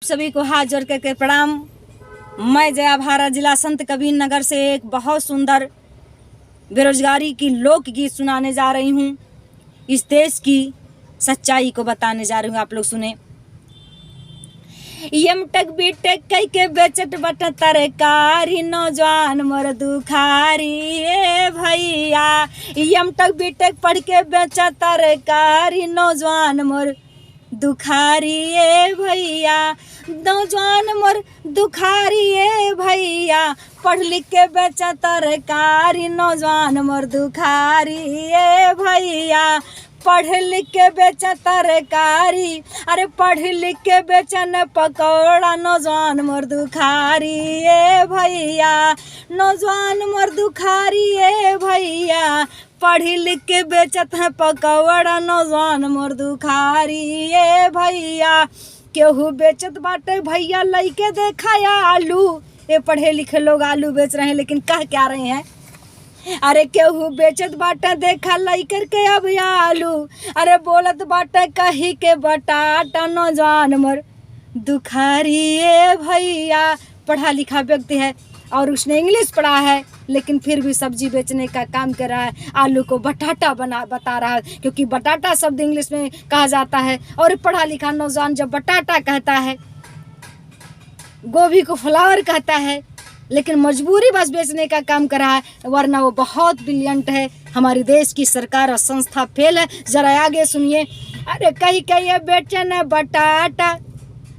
सभी को हाथ जोड़ करके प्रणाम। मैं जया भारत जिला संत कबीर नगर से एक बहुत सुंदर बेरोजगारी की लोकगीत सुनाने जा रही हूँ। इस देश की सच्चाई को बताने जा रही हूँ, आप लोग सुने। यमटक बीटेक कई के बेचट बट तरकारी नौजवान मोर दुखारी ए भैया। यमटक बीटेक पढ़ के बेच तरकारी नौजवान मोर दुखारी ए भैया। नौजवान मोर दुखारी ए भैया, पढ़ लिख के बेच तरकारी नौजवान मोर दुखारी ए भैया। पढ़ लिख के बेच तरकारी, अरे पढ़ लिख के बेचन पकौड़ा नौजवान मोर दुखारी ए भैया। नौजवान मोर दुखारी ए भैया, पढ़ लिख के बेचत है पकौड़ा नौजवान मोर दुखारी ए भैया। केहू बेचत बाटे भैया लइके देखा या आलू, ये पढ़े लिखे लोग आलू बेच रहे हैं लेकिन कह क्या रहे हैं। अरे केहू बेचत बाटा देखा लाई करके अब आलू, अरे बोलत बाटा कही के बटाटा नौजवान मोर दुखारी ए भैया। पढ़ा लिखा व्यक्ति है और उसने इंग्लिश पढ़ा है लेकिन फिर भी सब्जी बेचने का काम कर रहा है। आलू को बटाटा बता रहा है क्योंकि बटाटा शब्द इंग्लिश में कहा जाता है। और पढ़ा लिखा नौजवान जब बटाटा कहता है, गोभी को फ्लावर कहता है, लेकिन मजबूरी बस बेचने का काम कर रहा है, वरना वो बहुत ब्रिलियंट है। हमारे देश की सरकार और संस्था फेल है। जरा आगे सुनिए। अरे कहीं कहीं बेचन बटाटा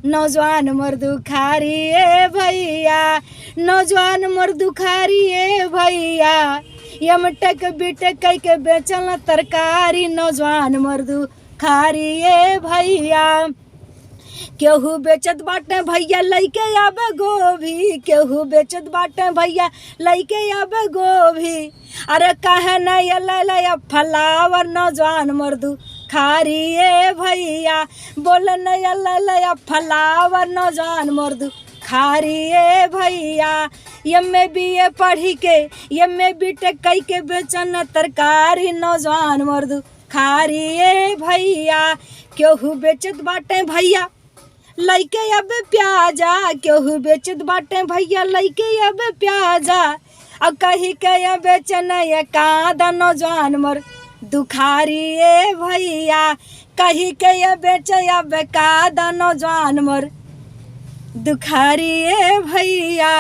नौजवान मोर दुखारी ए भैया। नौजवान मोर दुखारी ए भैया। यमटक बीटेक कई के बेचल तरकारी नौजवान मोर दुखारी ए भैया। केहू बेचत बाटे भैया लइके आबे गोभी, केहू बेचत बाटे भैया लइके आबे गोभी। अरे कहे नहीं लैला फलावर नौजवान मोर दुखारी ए भैया। बोल नहीं लैला फलावर नौजवान मोर दुखारी ए भैया। यम्मे बीए पढ़ी के यम्मे बीटेक कई के बेचन तरकारी नौजवान मोर दुखारी ए भैया। केहू बेचत बाटे भैया लइके अब प्याजा, केहू बेचत बाटे भैया लइके अब प्याजा। अब कही के बेचन कादा नौजवान मोर दुखारी ए भैया। कही के बेच अब कादा नौजवान मोर दुखारी ए भैया।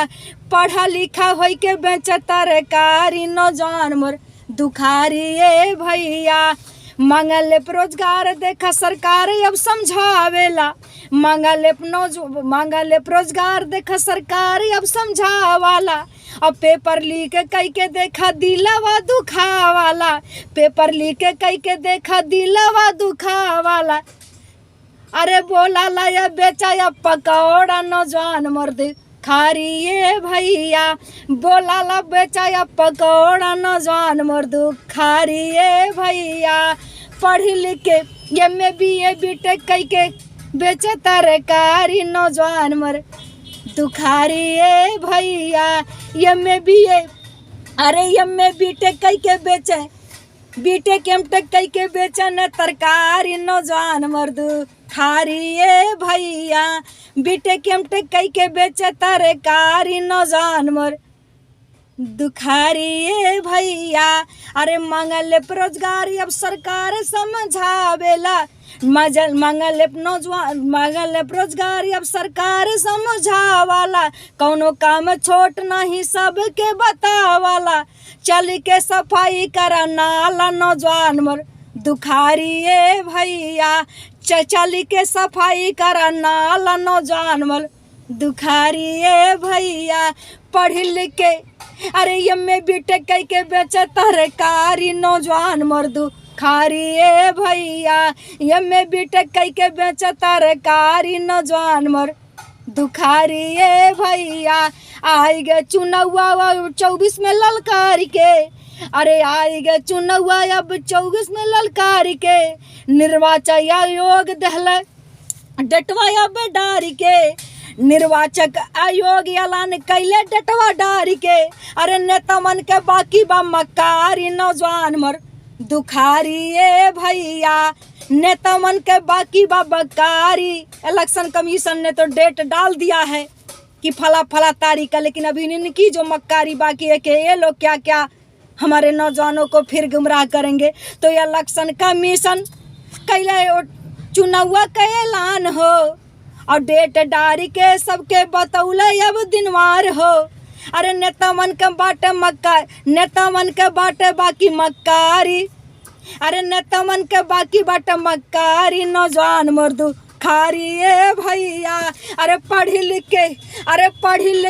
पढ़ा लिखा होई के बेच तरकारी नौजवान मोर दुखारी ए भैया। मंगल रोजगार देखा सरकार अब समझावेला, मंगल रोजगार देखा सरकार अब समझावाला। अब पेपर लीक कई के देखा दिलवा दुखावाला, पेपर लीक कई के देखा दिलवा दुखावाला। अरे बोला ला बेचा पकौड़ा नौजवान मोर दुखारी ए भैया। बोला ला बेचा पकौड़ा नौजवान मोर दुखारी ए भैया। पढ़ लिख के यम्मे बीए बीटेक कई के बेचे तरकारी नौजवान मोर दुखारी ए भैया। यम्मे बीए अरे यम्मे बीटेक कई के बेचे बीटेक एमटेक कई के बेचन तरकारी नौजवान मोर दुखारी ए भैया। बीटेक एमटेक कई के बेचे तरकारी नौजवान मोर दुखारी ए भैया। अरे मंगल रोजगारी अब सरकार समझावेला, मंगल रोजगारी अब सरकार समझावाला। कौनो काम छोट नहीं सबके बतावाला। चल के सफाई करा नाला नौजवान मोर दुखारी ए भैया। चल के सफाई करा नाला नौजवान मोर दुखारी ए भैया। पढ़ लिख के अरे यम्मे बीटेक कई के बेच तरकारी नौजवान मोर दुखारी ए भैया। यम्मे बीटेक कई के बेच तरकारी नौजवान मोर दुखारी ए भैया। आई गे चुनौआ 24 में ललकारी के, अरे आई गे चुनौआ अब 24 में ललकारी के। निर्वाचन आयोग दहल डटवा अब डारी के, निर्वाचक आयोग ऐलान कैले डटवा डारी के। अरे नेता मन के बाकी बा मकारी नौजवान मोर दुखारी ए भैया, नेता मन के बाकी बकारी। इलेक्शन कमीशन ने तो डेट डाल दिया है कि फला फला तारीख का, लेकिन अभी इनकी जो मक्कारी बाकी है कि ये लोग क्या क्या हमारे नौजवानों को फिर गुमराह करेंगे। तो ये इलेक्शन कमीशन कैले चुनाव का ऐलान हो और डेट डारी के सबके बतौले अब दिनवार हो। अरे नेता मन के बाटे मक्का, नेता मन के बाटे बाकी मक्कारी। अरे नेता मन के बाकी बाटे मक्कारी, नौजवान मर्दू खारी ए भैया। अरे पढ़ी लिख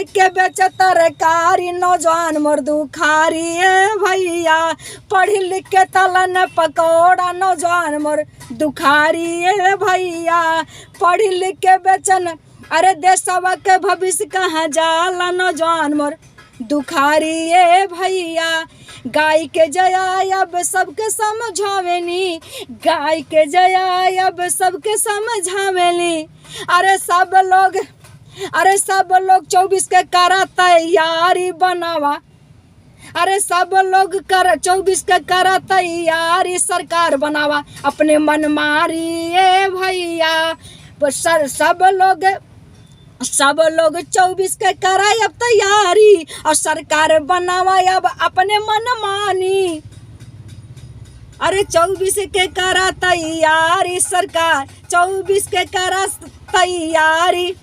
के बेच तरकारी, नौजवान मर्दू खारी ए भैया। पढ़ी लिख के तलन पकौड़ा, नौजवान मर्दू खारी ए भैया। पढ़ी लिख के बेचन, अरे देशवा के भविष्य कहाँ जाला, नौजवान मर्दू खारी ए भैया। गाय के जया अब सबके समझावेनी, गाय के जया अब सबके समझावेली। अरे सब लोग 24 के करा तैयारी बनावा। अरे सब लोग 24 के करा तैयारी, सरकार बनावा अपने मन मारी ए भैया। सब लोग 24 के कराए अब तैयारी और सरकार बनावा अब अपने मन मानी। अरे 24 के करा तैयारी, सरकार 24 के करा तैयारी।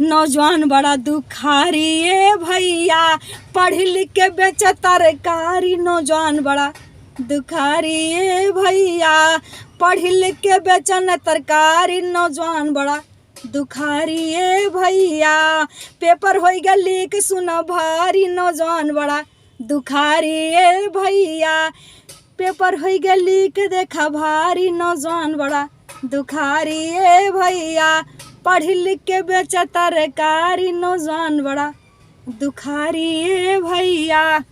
नौजवान बड़ा दुखारी ए भैया, पढ़ लिख के बेच तरकारी। नौजवान बड़ा दुखारी ए भैया, पढ़ लिख के बेचन तरकारी। नौजवान बड़ा दुखारी ए भैया, पेपर हो गया लीक सुना भारी। नौजवान बड़ा दुखारी ए भैया, पेपर हो गया लीक देखा भारी। नौजवान बड़ा दुखारी ए भैया, पढ़ लिख के बेच तरकारी। नौजवान बड़ा दुखारी ए भैया।